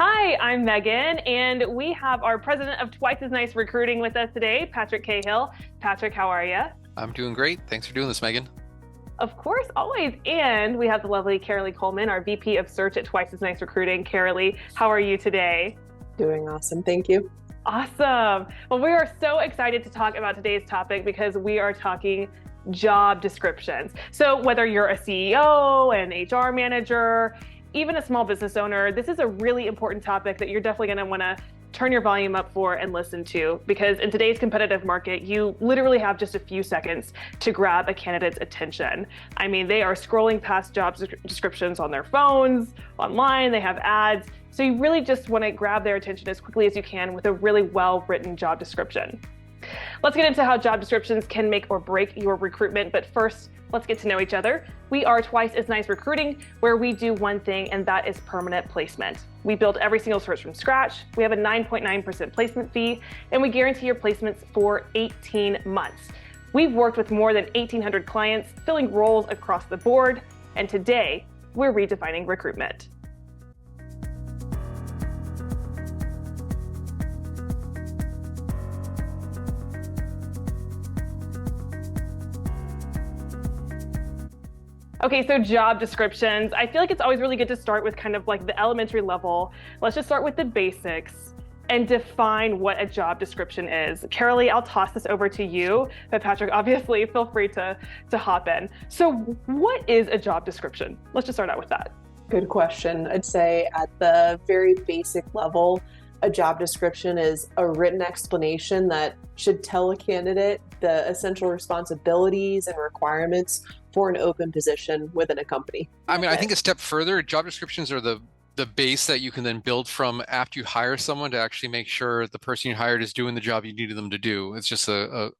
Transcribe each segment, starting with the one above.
Hi, I'm Megan, and we have our president of Twice as Nice Recruiting with us today, Patrick Cahill. Patrick, how are you? I'm doing great. Thanks for doing this, Megan. Of course, always. And we have the lovely Caralie Coleman, our VP of Search at Twice as Nice Recruiting. Caralie, how are you today? Doing awesome. Thank you. Awesome. Well, we are so excited to talk about today's topic because we are talking job descriptions. So whether you're a CEO, an HR manager, even a small business owner, this is a really important topic that you're definitely going to want to turn your volume up for and listen to, because in today's competitive market, you literally have just a few seconds to grab a candidate's attention. I mean, they are scrolling past job descriptions on their phones, online, they have ads. So you really just want to grab their attention as quickly as you can with a really well-written job description. Let's get into how job descriptions can make or break your recruitment, but first, let's get to know each other. We are Twice as Nice Recruiting, where we do one thing, and that is permanent placement. We build every single search from scratch. We have a 9.9% placement fee, and we guarantee your placements for 18 months. We've worked with more than 1,800 clients, filling roles across the board, and today, we're redefining recruitment. Okay, so job descriptions. I feel like it's always really good to start with kind of like the elementary level. Let's just start with the basics and define what a job description is. Caralie, I'll toss this over to you, but Patrick, obviously, feel free to hop in. So what is a job description? Let's just start out with that. Good question. I'd say at the very basic level, a job description is a written explanation that should tell a candidate the essential responsibilities and requirements for an open position within a company. I think a step further, job descriptions are the base that you can then build from after you hire someone to actually make sure the person you hired is doing the job you needed them to do. It's just the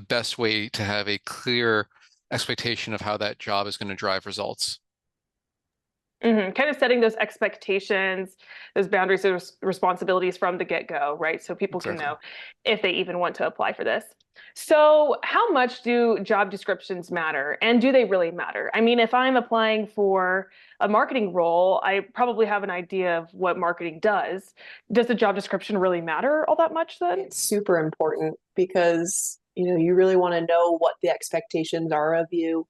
best way to have a clear expectation of how that job is going to drive results. Kind of setting those expectations, those boundaries, those responsibilities from the get-go, right? So people can know if they even want to apply for this. So how much do job descriptions matter? And do they really matter? I mean, if I'm applying for a marketing role, I probably have an idea of what marketing does. Does the job description really matter all that much then? It's super important because, you really want to know what the expectations are of you.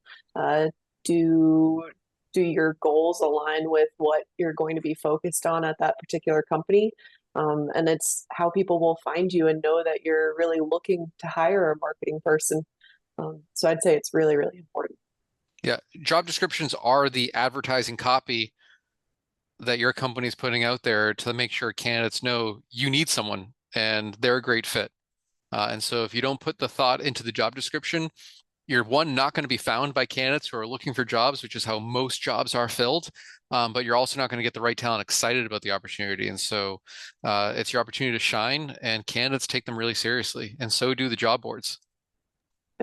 Do your goals align with what you're going to be focused on at that particular company? And it's how people will find you and know that you're really looking to hire a marketing person. So I'd say it's really, really important. Yeah, job descriptions are the advertising copy that your company is putting out there to make sure candidates know you need someone and they're a great fit. And so if you don't put the thought into the job description, you're not going to be found by candidates who are looking for jobs, which is how most jobs are filled. But you're also not going to get the right talent excited about the opportunity. And so it's your opportunity to shine, and candidates take them really seriously. And so do the job boards.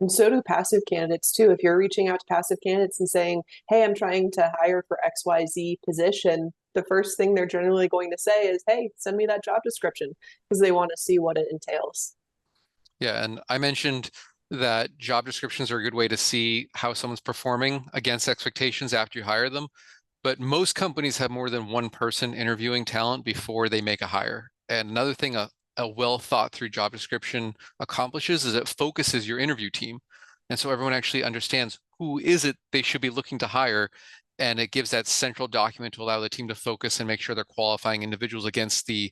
And so do passive candidates too. If you're reaching out to passive candidates and saying, hey, I'm trying to hire for XYZ position, the first thing they're generally going to say is, hey, send me that job description, because they want to see what it entails. Yeah, and I mentioned that job descriptions are a good way to see how someone's performing against expectations after you hire them. But most companies have more than one person interviewing talent before they make a hire. And another thing a well thought through job description accomplishes is it focuses your interview team. And so everyone actually understands who is it they should be looking to hire. And it gives that central document to allow the team to focus and make sure they're qualifying individuals against the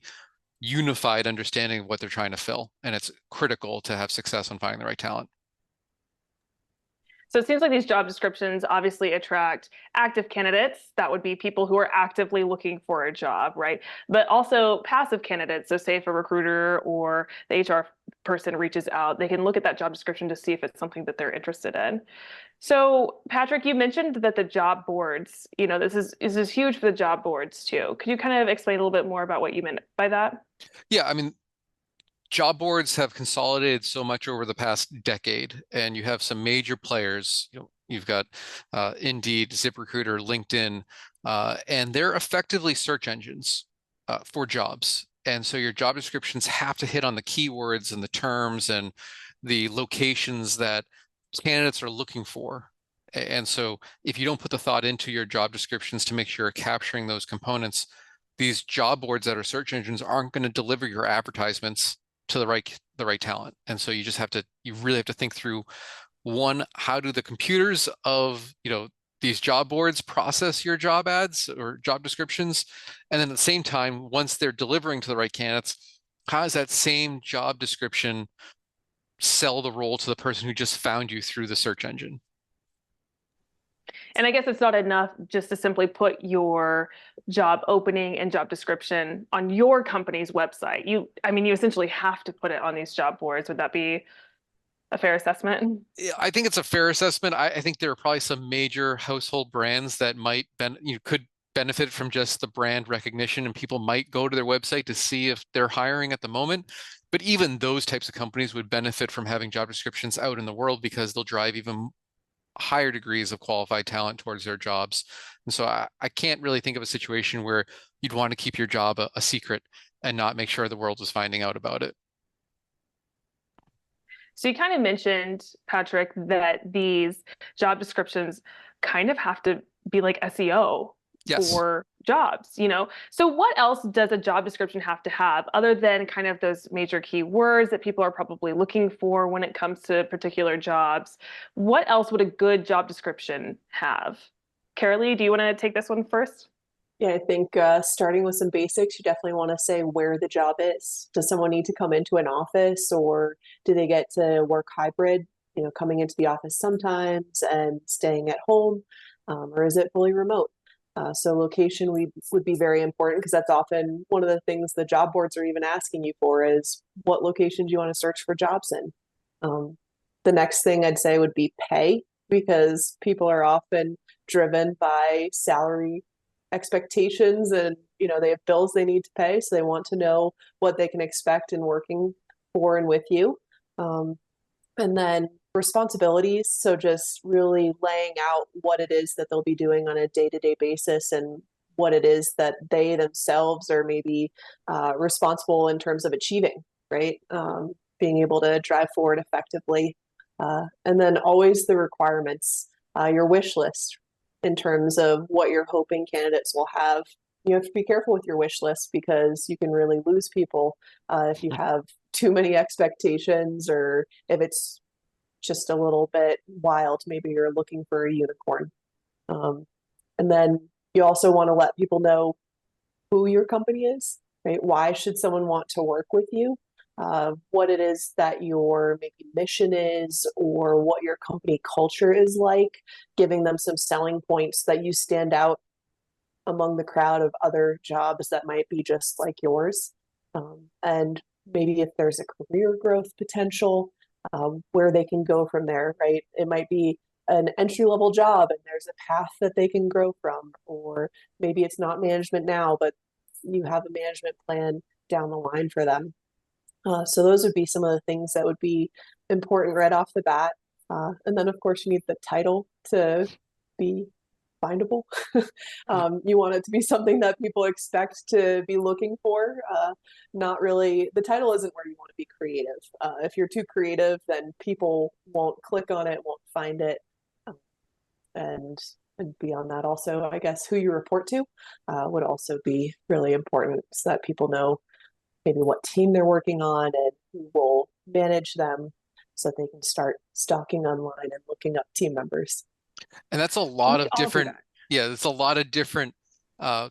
unified understanding of what they're trying to fill. And it's critical to have success on finding the right talent. So it seems like these job descriptions obviously attract active candidates. That would be people who are actively looking for a job, right? But also passive candidates. So say if a recruiter or the HR person reaches out, they can look at that job description to see if it's something that they're interested in. So Patrick, you mentioned that the job boards, this is huge for the job boards too. Could you kind of explain a little bit more about what you meant by that? Yeah, job boards have consolidated so much over the past decade, and you have some major players. You've got Indeed, ZipRecruiter, LinkedIn, and they're effectively search engines for jobs. And so your job descriptions have to hit on the keywords and the terms and the locations that candidates are looking for. And so if you don't put the thought into your job descriptions to make sure you're capturing those components, these job boards that are search engines aren't going to deliver your advertisements to the right talent. And so you really have to think through, one, how do the computers of, these job boards process your job ads or job descriptions? And then at the same time, once they're delivering to the right candidates, how does that same job description sell the role to the person who just found you through the search engine? And I guess it's not enough just to simply put your job opening and job description on your company's website. You essentially have to put it on these job boards. Would that be a fair assessment? Yeah, I think it's a fair assessment. I think there are probably some major household brands that could benefit from just the brand recognition, and people might go to their website to see if they're hiring at the moment. But even those types of companies would benefit from having job descriptions out in the world, because they'll drive even higher degrees of qualified talent towards their jobs. And so I can't really think of a situation where you'd want to keep your job a secret and not make sure the world was finding out about it. So you kind of mentioned, Patrick, that these job descriptions kind of have to be like SEO Yes. for jobs, So what else does a job description have to have other than kind of those major keywords that people are probably looking for when it comes to particular jobs? What else would a good job description have? Caralie, do you want to take this one first? Yeah, I think starting with some basics, you definitely want to say where the job is. Does someone need to come into an office, or do they get to work hybrid, coming into the office sometimes and staying at home, or is it fully remote? So location would be very important, because that's often one of the things the job boards are even asking you for, is what location do you want to search for jobs in? The next thing I'd say would be pay, because people are often driven by salary expectations, and they have bills they need to pay, so they want to know what they can expect in working for and with you. And then responsibilities, so just really laying out what it is that they'll be doing on a day-to-day basis, and what it is that they themselves are maybe responsible in terms of achieving, right? Being able to drive forward effectively. And then always the requirements, your wish list, in terms of what you're hoping candidates will have. You have to be careful with your wish list, because you can really lose people if you have too many expectations, or if it's just a little bit wild. Maybe you're looking for a unicorn. And then you also want to let people know who your company is, right? Why should someone want to work with you? What it is that your maybe mission is, or what your company culture is like, giving them some selling points that you stand out among the crowd of other jobs that might be just like yours. And maybe if there's a career growth potential, where they can go from there, right? It might be an entry-level job and there's a path that they can grow from, or maybe it's not management now, but you have a management plan down the line for them. So those would be some of the things that would be important right off the bat. And then, of course, you need the title to be findable. You want it to be something that people expect to be looking for. Not really, the title isn't where you want to be creative. If you're too creative, then people won't click on it, won't find it. And beyond that, also, I guess who you report to would also be really important, so that people know maybe what team they're working on and who will manage them, so that they can start stalking online and looking up team members. And that's a lot of different, that. it's a lot of different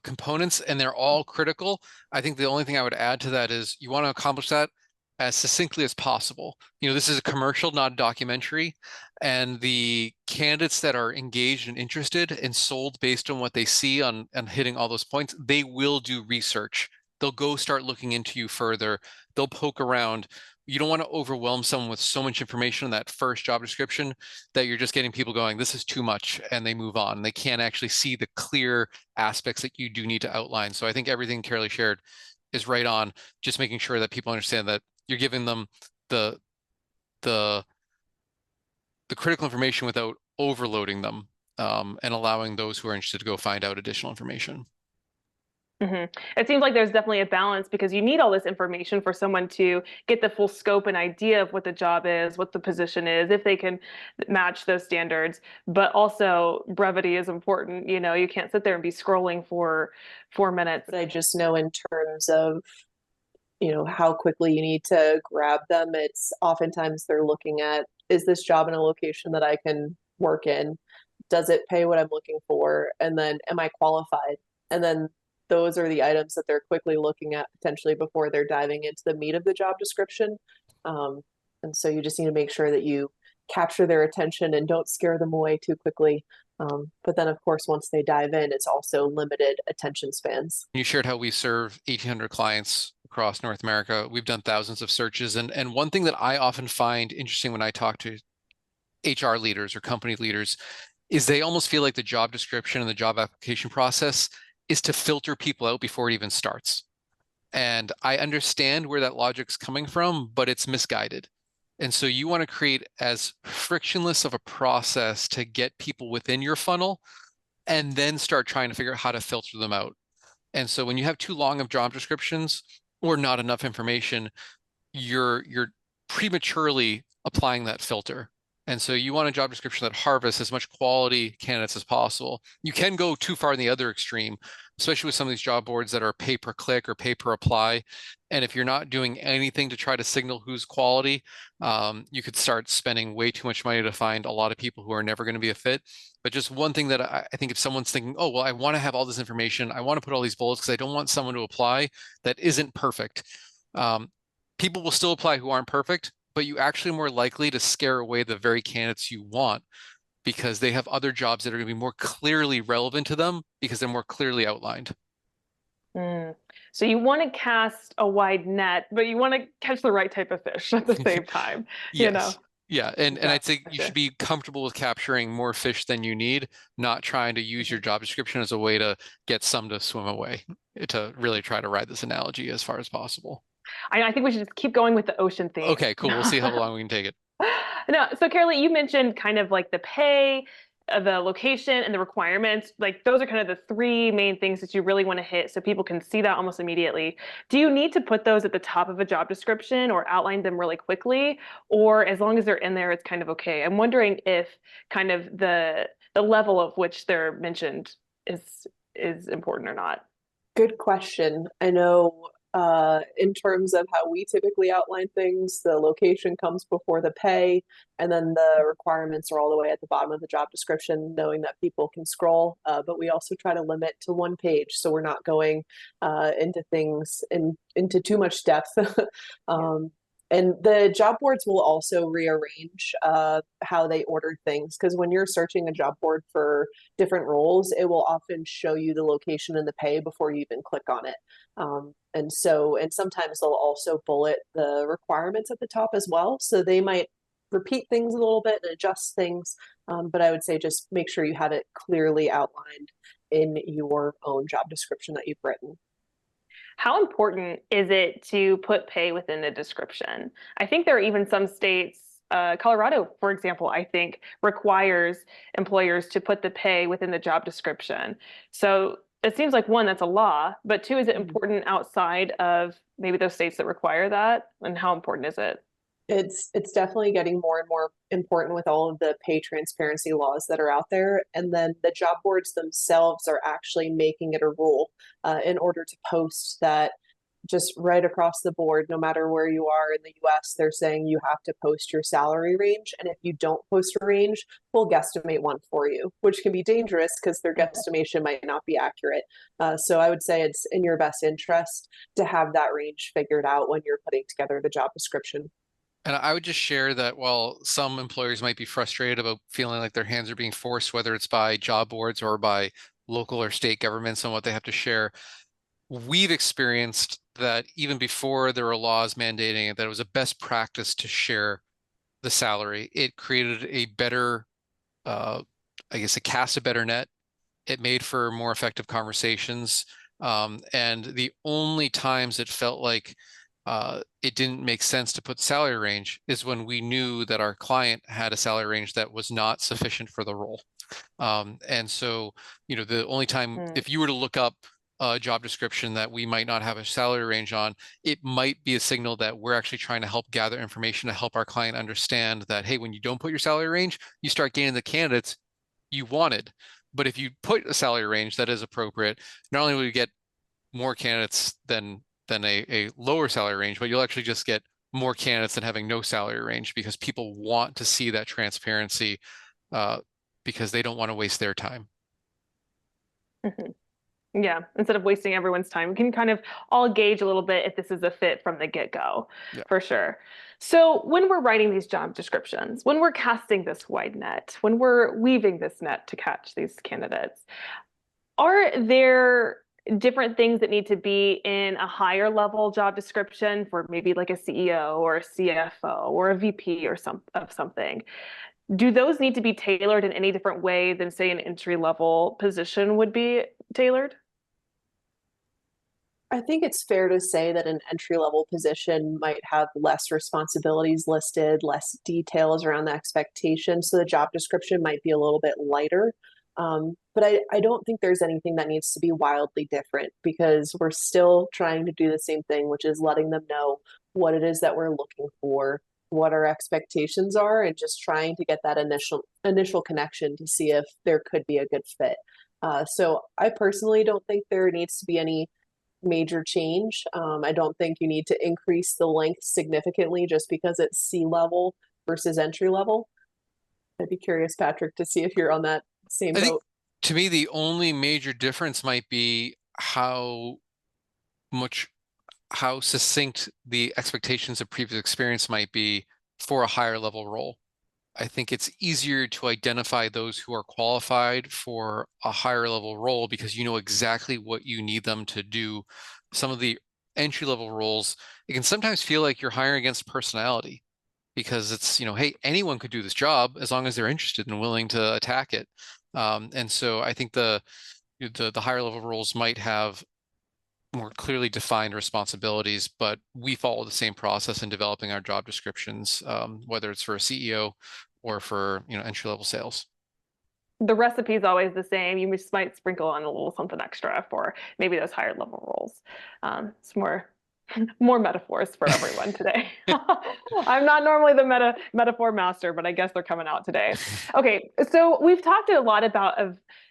components, and they're all critical. I think the only thing I would add to that is you want to accomplish that as succinctly as possible. This is a commercial, not a documentary, and the candidates that are engaged and interested and sold based on what they see on and hitting all those points, they will do research. They'll go start looking into you further. They'll poke around. You don't want to overwhelm someone with so much information in that first job description that you're just getting people going, this is too much, and they move on. They can't actually see the clear aspects that you do need to outline. So I think everything Caralie shared is right on, just making sure that people understand that you're giving them the critical information without overloading them, and allowing those who are interested to go find out additional information. It seems like there's definitely a balance because you need all this information for someone to get the full scope and idea of what the job is, what the position is, if they can match those standards. But also brevity is important. You know, you can't sit there and be scrolling for 4 minutes. But I just know in terms of, how quickly you need to grab them, it's oftentimes they're looking at, is this job in a location that I can work in? Does it pay what I'm looking for? And then am I qualified? And then those are the items that they're quickly looking at potentially before they're diving into the meat of the job description. Um, and so you just need to make sure that you capture their attention and don't scare them away too quickly. But then, of course, once they dive in, it's also limited attention spans. You shared how we serve 1,800 clients across North America. We've done thousands of searches. And one thing that I often find interesting when I talk to HR leaders or company leaders is they almost feel like the job description and the job application process is to filter people out before it even starts. And I understand where that logic's coming from, but it's misguided. And so you want to create as frictionless of a process to get people within your funnel and then start trying to figure out how to filter them out. And so when you have too long of job descriptions or not enough information, you're prematurely applying that filter. And so you want a job description that harvests as much quality candidates as possible. You can go too far in the other extreme, especially with some of these job boards that are pay per click or pay per apply. And if you're not doing anything to try to signal who's quality, you could start spending way too much money to find a lot of people who are never going to be a fit. But just one thing that I think if someone's thinking, oh, well, I want to have all this information, I want to put all these bullets because I don't want someone to apply that isn't perfect. People will still apply who aren't perfect, but you actually are more likely to scare away the very candidates you want because they have other jobs that are going to be more clearly relevant to them because they're more clearly outlined. So you want to cast a wide net, but you want to catch the right type of fish at the same time, you know? Yes. Yeah. And I'd say you should be comfortable with capturing more fish than you need, not trying to use your job description as a way to get some to swim away, to really try to ride this analogy as far as possible. I think we should just keep going with the ocean theme. Okay, cool. We'll see how long we can take it. No, so Carolie, you mentioned kind of like the pay, the location, and the requirements. Like those are kind of the three main things that you really want to hit so people can see that almost immediately. Do you need to put those at the top of a job description or outline them really quickly? Or as long as they're in there, it's kind of okay? I'm wondering if kind of the level of which they're mentioned is important or not. Good question. I know in terms of how we typically outline things, the location comes before the pay, and then the requirements are all the way at the bottom of the job description, knowing that people can scroll. But we also try to limit to one page, so we're not going into things into too much depth. And the job boards will also rearrange how they order things, because when you're searching a job board for different roles, it will often show you the location and the pay before you even click on it. And sometimes they'll also bullet the requirements at the top as well. So they might repeat things a little bit and adjust things. But I would say just make sure you have it clearly outlined in your own job description that you've written. How important is it to put pay within the description? I think there are even some states, Colorado, for example, I think requires employers to put the pay within the job description. So it seems like one, that's a law, but two, is it important outside of maybe those states that require that? And how important is it? It's definitely getting more and more important with all of the pay transparency laws that are out there. And then the job boards themselves are actually making it a rule in order to post that just right across the board, no matter where you are in the US, they're saying you have to post your salary range. And if you don't post a range, we'll guesstimate one for you, which can be dangerous because their guesstimation might not be accurate. So I would say it's in your best interest to have that range figured out when you're putting together the job description. And I would just share that while some employers might be frustrated about feeling like their hands are being forced, whether it's by job boards or by local or state governments on what they have to share, we've experienced that even before there were laws mandating it, that it was a best practice to share the salary. It created a better, it cast a better net. It made for more effective conversations. And the only times it felt like it didn't make sense to put salary range is when we knew that our client had a salary range that was not sufficient for the role. And so, the only time, if you were to look up a job description that we might not have a salary range on, it might be a signal that we're actually trying to help gather information to help our client understand that, hey, when you don't put your salary range, you start gaining the candidates you wanted. But if you put a salary range that is appropriate, not only will you get more candidates than a lower salary range, but you'll actually just get more candidates than having no salary range, because people want to see that transparency, because they don't want to waste their time. Mhm. Yeah, instead of wasting everyone's time, we can kind of all gauge a little bit if this is a fit from the get-go, Yeah. for sure. So when we're writing these job descriptions, when we're casting this wide net, when we're weaving this net to catch these candidates, are there different things that need to be in a higher level job description for maybe like a CEO or a CFO or a VP or something? Do those need to be tailored in any different way than, say, an entry level position would be tailored? I think it's fair to say that an entry level position might have less responsibilities listed, less details around the expectations. So the job description might be a little bit lighter. But I don't think there's anything that needs to be wildly different, because we're still trying to do the same thing, which is letting them know what it is that we're looking for, what our expectations are, and just trying to get that initial connection to see if there could be a good fit. So I personally don't think there needs to be any major change. I don't think you need to increase the length significantly just because it's C-level versus entry level. I'd be curious, Patrick, to see if you're on that same I think, boat. to me, the only major difference might be much how succinct the expectations of previous experience might be for a higher level role. I think it's easier to identify those who are qualified for a higher level role because you know exactly what you need them to do. Some of the entry level roles, it can sometimes feel like you're hiring against personality, because it's, hey, anyone could do this job as long as they're interested and willing to attack it. And so I think the higher level roles might have more clearly defined responsibilities, but we follow the same process in developing our job descriptions, whether it's for a CEO or for entry level sales. The recipe is always the same. You just might sprinkle on a little something extra for maybe those higher level roles. It's more metaphors for everyone today. I'm not normally the metaphor master, but I guess they're coming out today. Okay, so we've talked a lot about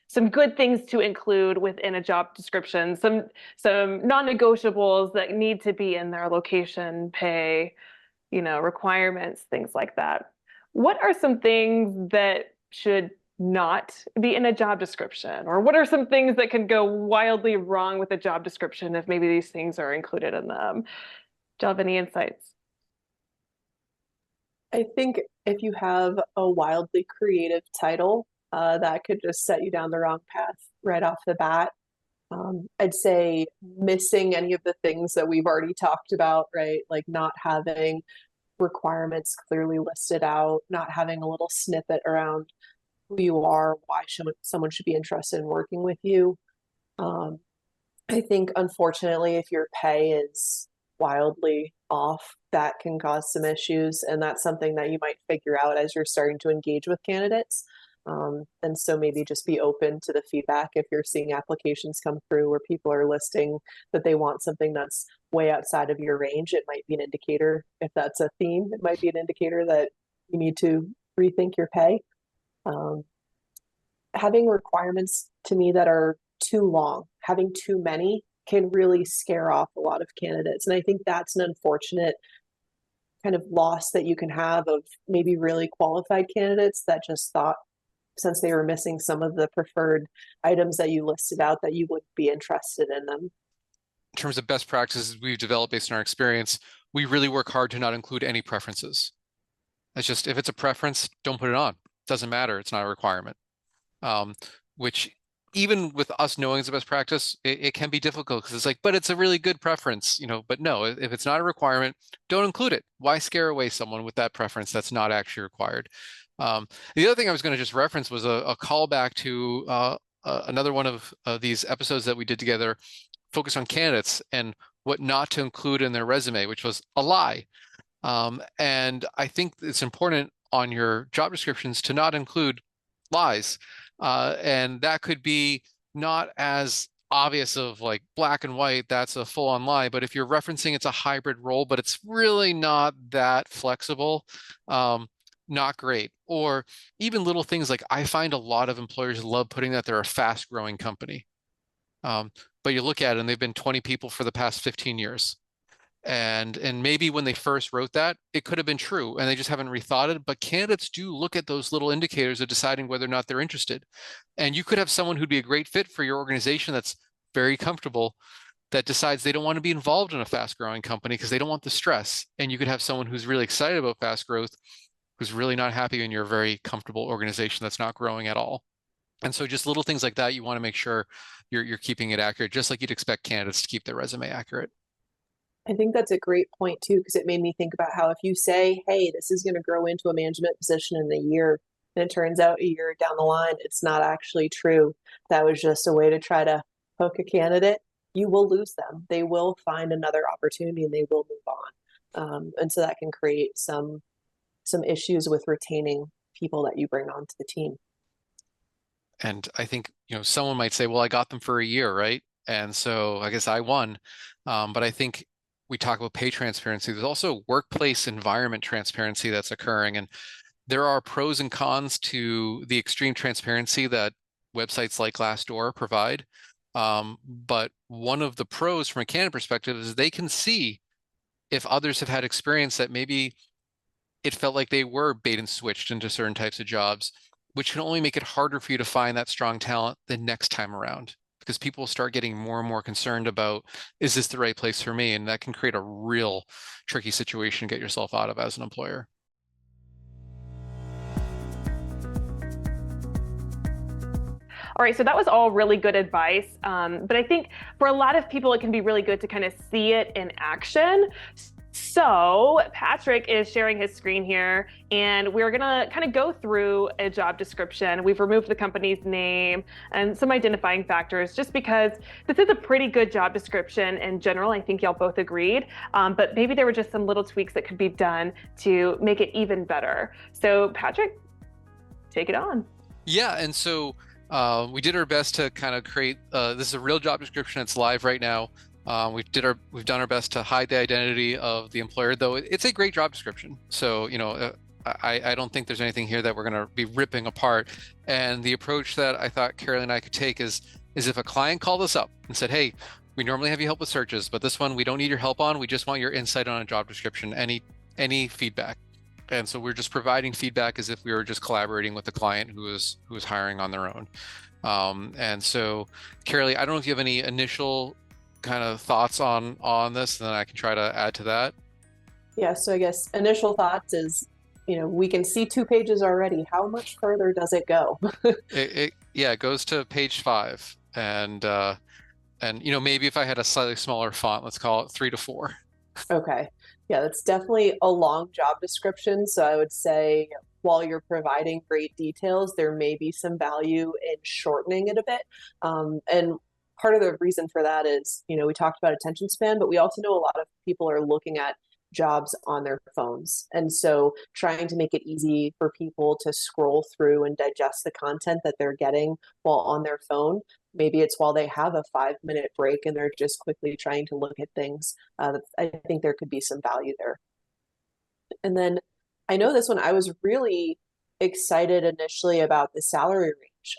some good things to include within a job description, some non-negotiables that need to be in there: location, pay, requirements, things like that. What are some things that should not be in a job description? Or what are some things that can go wildly wrong with a job description if maybe these things are included in them? Do you have any insights? I think if you have a wildly creative title, that could just set you down the wrong path right off the bat. I'd say missing any of the things that we've already talked about, right? Like not having requirements clearly listed out, not having a little snippet around who you are, why someone should be interested in working with you. Um, I think, unfortunately, if your pay is wildly off, that can cause some issues. And that's something that you might figure out as you're starting to engage with candidates. And so maybe just be open to the feedback if you're seeing applications come through where people are listing that they want something that's way outside of your range. It might be an indicator, if that's a theme, it might be an indicator that you need to rethink your pay. Um, Having requirements to me that are too long, having too many can really scare off a lot of candidates. And I think that's an unfortunate kind of loss that you can have of maybe really qualified candidates that just thought, since they were missing some of the preferred items that you listed out, that you would be interested in them. In terms of best practices we've developed based on our experience, we really work hard to not include any preferences. It's just, if it's a preference, don't put it on. It doesn't matter. It's not a requirement. Which, even with us knowing it's the best practice, it can be difficult because it's like, but it's a really good preference, but no, if it's not a requirement, don't include it. Why scare away someone with that preference that's not actually required? The other thing I was going to just reference was a callback to another one of these episodes that we did together, focused on candidates and what not to include in their resume, which was a lie. And I think it's important on your job descriptions to not include lies. And that could be not as obvious of like black and white, that's a full on lie. But if you're referencing it's a hybrid role, but it's really not that flexible, not great. Or even little things like I find a lot of employers love putting that they're a fast growing company. But you look at it and they've been 20 people for the past 15 years. And maybe when they first wrote that, it could have been true and they just haven't rethought it. But candidates do look at those little indicators of deciding whether or not they're interested. And you could have someone who'd be a great fit for your organization that's very comfortable that decides they don't want to be involved in a fast growing company because they don't want the stress. And you could have someone who's really excited about fast growth, who's really not happy in your very comfortable organization that's not growing at all. And so just little things like that, you want to make sure you're keeping it accurate, just like you'd expect candidates to keep their resume accurate. I think that's a great point too, because it made me think about how if you say, hey, this is going to grow into a management position in a year, and it turns out a year down the line, it's not actually true. That was just a way to try to hook a candidate. You will lose them. They will find another opportunity and they will move on. And so that can create some issues with retaining people that you bring onto the team. And I think, someone might say, well, I got them for a year, right? And so I guess I won. But I think we talk about pay transparency. There's also workplace environment transparency that's occurring. And there are pros and cons to the extreme transparency that websites like Glassdoor provide. But one of the pros from a candidate perspective is they can see if others have had experience that maybe it felt like they were bait and switched into certain types of jobs, which can only make it harder for you to find that strong talent the next time around. Because people will start getting more and more concerned about, is this the right place for me? And that can create a real tricky situation to get yourself out of as an employer. All right, so that was all really good advice. But I think for a lot of people, it can be really good to kind of see it in action. So Patrick is sharing his screen here, and we're gonna kind of go through a job description. We've removed the company's name and some identifying factors just because this is a pretty good job description in general. I think y'all both agreed, but maybe there were just some little tweaks that could be done to make it even better. So Patrick, take it on. Yeah, and so we did our best to kind of create, this is a real job description. It's live right now. We've done our best to hide the identity of the employer, though it's a great job description. So, I don't think there's anything here that we're going to be ripping apart. And the approach that I thought Carolie and I could take is if a client called us up and said, hey, we normally have you help with searches, but this one we don't need your help on. We just want your insight on a job description, any feedback. And so we're just providing feedback as if we were just collaborating with the client who is hiring on their own. And so, Carolie, I don't know if you have any initial kind of thoughts on this, and then I can try to add to that. Yeah, so I guess initial thoughts is, we can see 2 pages already. How much further does it go? it goes to page 5, and maybe if I had a slightly smaller font, let's call it 3 to 4. Okay. Yeah, that's definitely a long job description. So I would say while you're providing great details, there may be some value in shortening it a bit. And part of the reason for that is, we talked about attention span, but we also know a lot of people are looking at jobs on their phones. And so trying to make it easy for people to scroll through and digest the content that they're getting while on their phone. Maybe it's while they have a 5-minute break and they're just quickly trying to look at things. I think there could be some value there. And then I know this one, I was really excited initially about the salary range.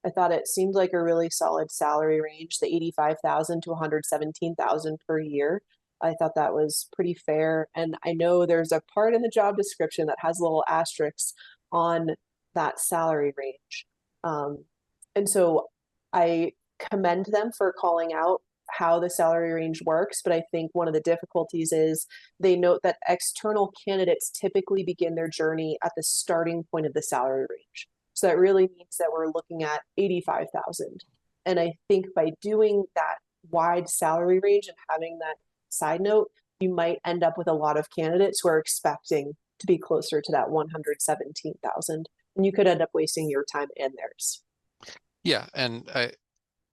I thought it seemed like a really solid salary range, the 85,000 to 117,000 per year. I thought that was pretty fair. And I know there's a part in the job description that has little asterisks on that salary range. And so I commend them for calling out how the salary range works, but I think one of the difficulties is they note that external candidates typically begin their journey at the starting point of the salary range. So that really means that we're looking at 85,000. And I think by doing that wide salary range and having that side note, you might end up with a lot of candidates who are expecting to be closer to that 117,000. And you could end up wasting your time and theirs. Yeah, and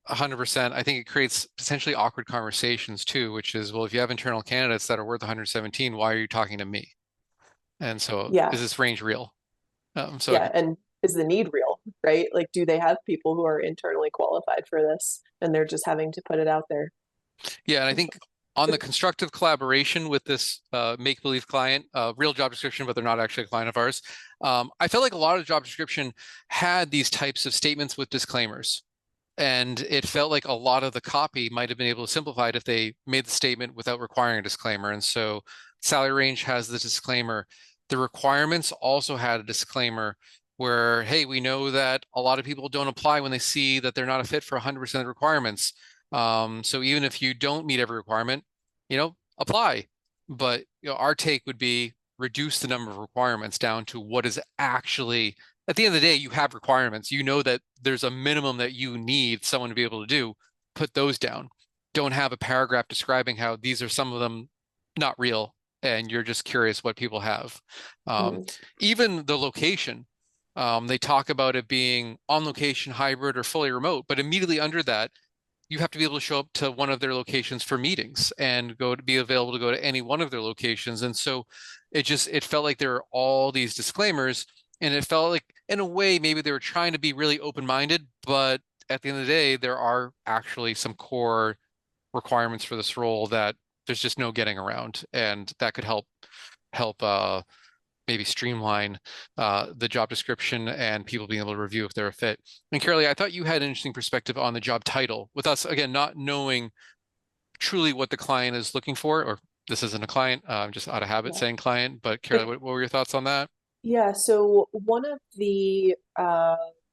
100%. I think it creates potentially awkward conversations too, which is, well, if you have internal candidates that are worth 117, why are you talking to me? And so, is this range real? And is the need real? right? Like, do they have people who are internally qualified for this and they're just having to put it out there? Yeah, and I think on the constructive collaboration with this make-believe client, real job description, but they're not actually a client of ours, I felt like a lot of job description had these types of statements with disclaimers. And it felt like a lot of the copy might have been able to simplify it if they made the statement without requiring a disclaimer. And so salary range has the disclaimer. The requirements also had a disclaimer where, hey, we know that a lot of people don't apply when they see that they're not a fit for 100% of the requirements. So even if you don't meet every requirement, apply. But our take would be reduce the number of requirements down to what is actually, at the end of the day, you have requirements. You know that there's a minimum that you need someone to be able to do. Put those down. Don't have a paragraph describing how these are some of them not real, and you're just curious what people have. Even the location, they talk about it being on location, hybrid, or fully remote, but immediately under that, you have to be able to show up to one of their locations for meetings and be available to go to any one of their locations. And so it felt like there are all these disclaimers, and it felt like in a way maybe they were trying to be really open-minded, but at the end of the day, there are actually some core requirements for this role that there's just no getting around, and that could help maybe streamline the job description and people being able to review if they're a fit. And Caralie, I thought you had an interesting perspective on the job title, with us, again, not knowing truly what the client is looking for, or this isn't a client, just out of habit saying client, but Caralie, what were your thoughts on that? Yeah, so one of the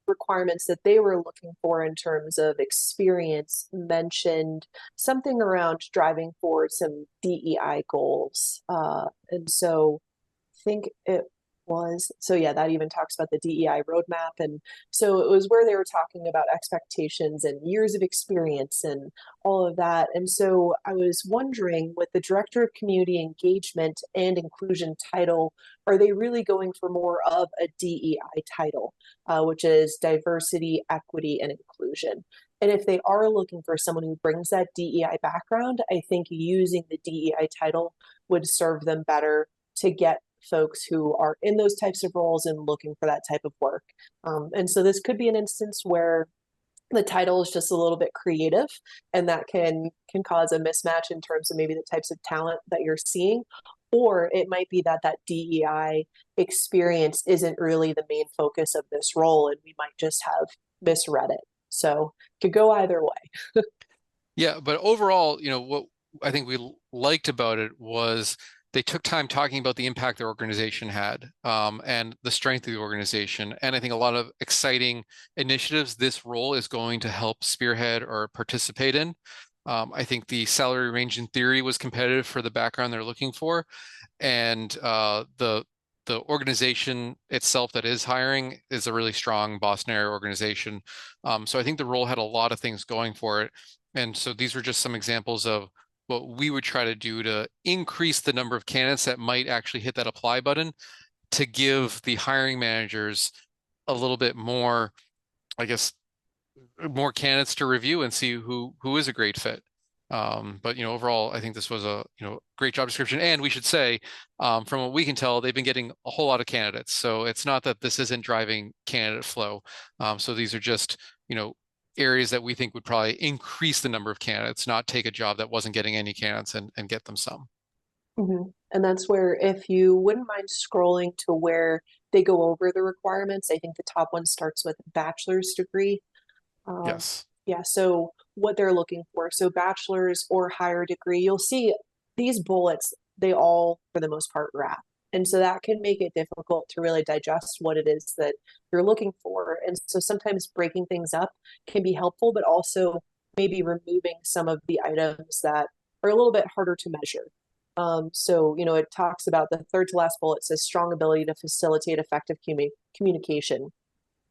requirements that they were looking for in terms of experience mentioned something around driving forward some DEI goals. And so think it was, so yeah, that even talks about the DEI roadmap. And so it was where they were talking about expectations and years of experience and all of that. And so I was wondering, with the Director of Community Engagement and Inclusion title, are they really going for more of a DEI title, which is diversity, equity, and inclusion? And if they are looking for someone who brings that DEI background, I think using the DEI title would serve them better to get folks who are in those types of roles and looking for that type of work. And so this could be an instance where the title is just a little bit creative, and that can cause a mismatch in terms of maybe the types of talent that you're seeing. Or it might be that that DEI experience isn't really the main focus of this role, and we might just have misread it. So it could go either way. Yeah, but overall, what I think we liked about it was they took time talking about the impact their organization had, and the strength of the organization. And I think a lot of exciting initiatives this role is going to help spearhead or participate in. I think the salary range in theory was competitive for the background they're looking for. And the organization itself that is hiring is a really strong Boston area organization. So I think the role had a lot of things going for it. And so these were just some examples of what we would try to do to increase the number of candidates that might actually hit that apply button, to give the hiring managers a little bit more, I guess, more candidates to review and see who is a great fit. But overall, I think this was a great job description. And we should say, from what we can tell, they've been getting a whole lot of candidates. So it's not that this isn't driving candidate flow. So these are just areas that we think would probably increase the number of candidates, not take a job that wasn't getting any candidates and get them some. And that's where, if you wouldn't mind scrolling to where they go over the requirements, I think the top one starts with bachelor's degree. Yes. Yeah, so what they're looking for, so bachelor's or higher degree, you'll see these bullets, they all, for the most part, wrap. And so that can make it difficult to really digest what it is that you're looking for. And so sometimes breaking things up can be helpful, but also maybe removing some of the items that are a little bit harder to measure. So, it talks about the third to last bullet says strong ability to facilitate effective communication.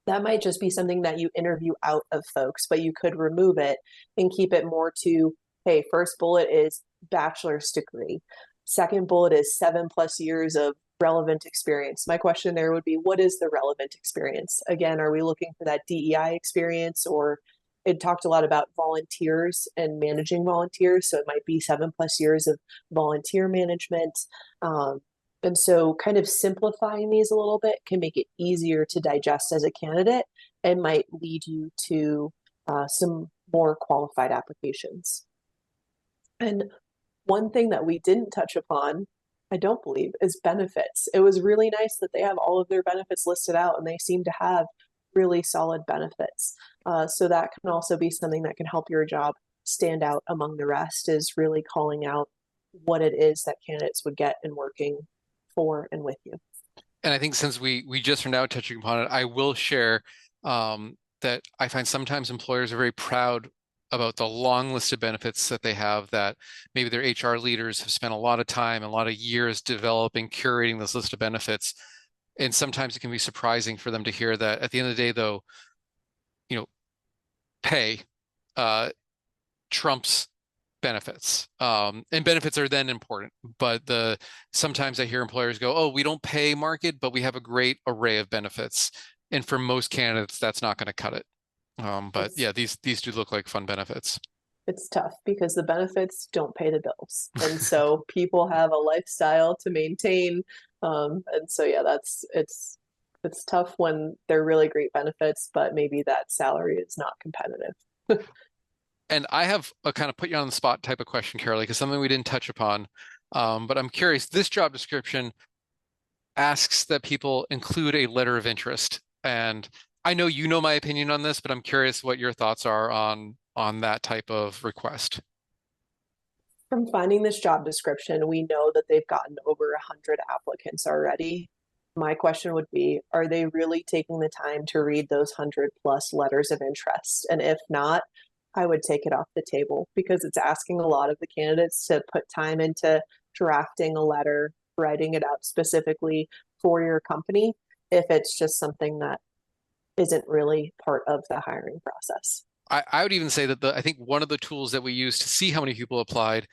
That might just be something that you interview out of folks, but you could remove it and keep it more to, hey, first bullet is bachelor's degree. Second bullet is 7+ years of relevant experience. My question there would be, what is the relevant experience? Again, are we looking for that DEI experience? Or it talked a lot about volunteers and managing volunteers. So it might be 7+ years of volunteer management. And so kind of simplifying these a little bit can make it easier to digest as a candidate it might lead you to some more qualified applications. And one thing that we didn't touch upon, I don't believe, is benefits. It was really nice that they have all of their benefits listed out, and they seem to have really solid benefits. So that can also be something that can help your job stand out among the rest, is really calling out what it is that candidates would get in working for and with you. And I think since we just are now touching upon it, I will share that I find sometimes employers are very proud about the long list of benefits that they have, that maybe their HR leaders have spent a lot of time, a lot of years developing, curating this list of benefits. And sometimes it can be surprising for them to hear that at the end of the day, though, pay trumps benefits. And benefits are then important, but sometimes I hear employers go, oh, we don't pay market, but we have a great array of benefits. And for most candidates, that's not going to cut it. But yeah, these do look like fun benefits. It's tough because the benefits don't pay the bills. And so people have a lifestyle to maintain. And so, yeah, it's tough when they're really great benefits, but maybe that salary is not competitive. And I have a kind of put you on the spot type of question, Caralie, because something we didn't touch upon. But I'm curious, this job description asks that people include a letter of interest. And I know you know my opinion on this, but I'm curious what your thoughts are on that type of request. From finding this job description, we know that they've gotten over 100 applicants already. My question would be, are they really taking the time to read those 100+ letters of interest? And if not, I would take it off the table, because it's asking a lot of the candidates to put time into drafting a letter, writing it out specifically for your company, if it's just something that isn't really part of the hiring process. I would even say that I think one of the tools that we use to see how many people applied,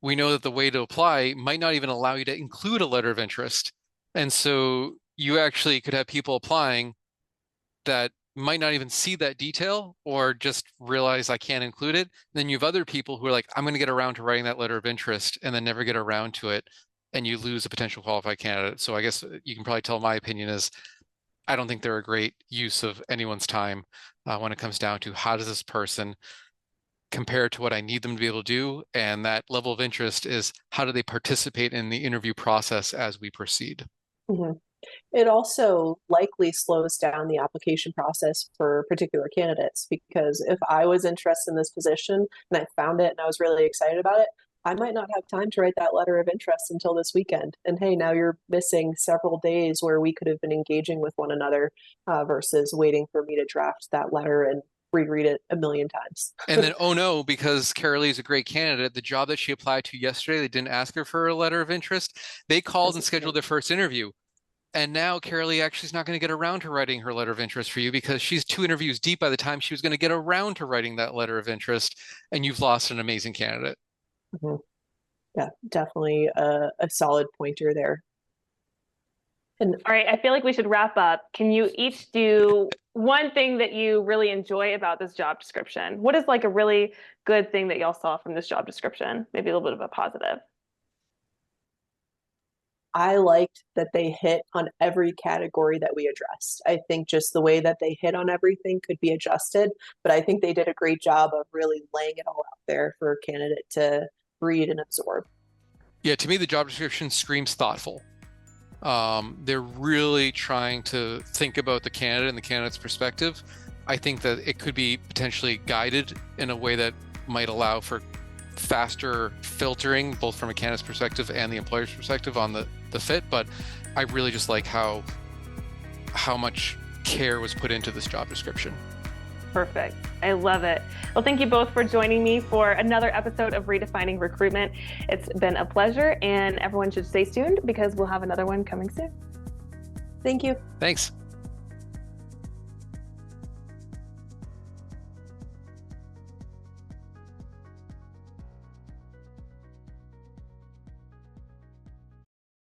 we know that the way to apply might not even allow you to include a letter of interest. And so you actually could have people applying that might not even see that detail, or just realize I can't include it. Then you have other people who are like, I'm going to get around to writing that letter of interest, and then never get around to it. And you lose a potential qualified candidate. So I guess you can probably tell my opinion is, I don't think they're a great use of anyone's time when it comes down to how does this person compare to what I need them to be able to do. And that level of interest is, how do they participate in the interview process as we proceed? Mm-hmm. It also likely slows down the application process for particular candidates, because if I was interested in this position and I found it and I was really excited about it, I might not have time to write that letter of interest until this weekend. And hey, now you're missing several days where we could have been engaging with one another versus waiting for me to draft that letter and reread it a million times. And then, oh no, because Caralie is a great candidate, the job that she applied to yesterday, they didn't ask her for a letter of interest. They called and scheduled their first interview. And now Caralie actually is not going to get around to writing her letter of interest for you, because she's 2 interviews deep by the time she was going to get around to writing that letter of interest, and you've lost an amazing candidate. Mm-hmm. Yeah, definitely a solid pointer there. And all right, I feel like we should wrap up. Can you each do one thing that you really enjoy about this job description? What is like a really good thing that y'all saw from this job description? Maybe a little bit of a positive. I liked that they hit on every category that we addressed. I think just the way that they hit on everything could be adjusted, but I think they did a great job of really laying it all out there for a candidate to read and absorb. Yeah, to me, the job description screams thoughtful. They're really trying to think about the candidate and the candidate's perspective. I think that it could be potentially guided in a way that might allow for faster filtering, both from a candidate's perspective and the employer's perspective on the fit. But I really just like how much care was put into this job description. Perfect. I love it. Well, thank you both for joining me for another episode of Redefining Recruitment. It's been a pleasure, and everyone should stay tuned because we'll have another one coming soon. Thank you. Thanks.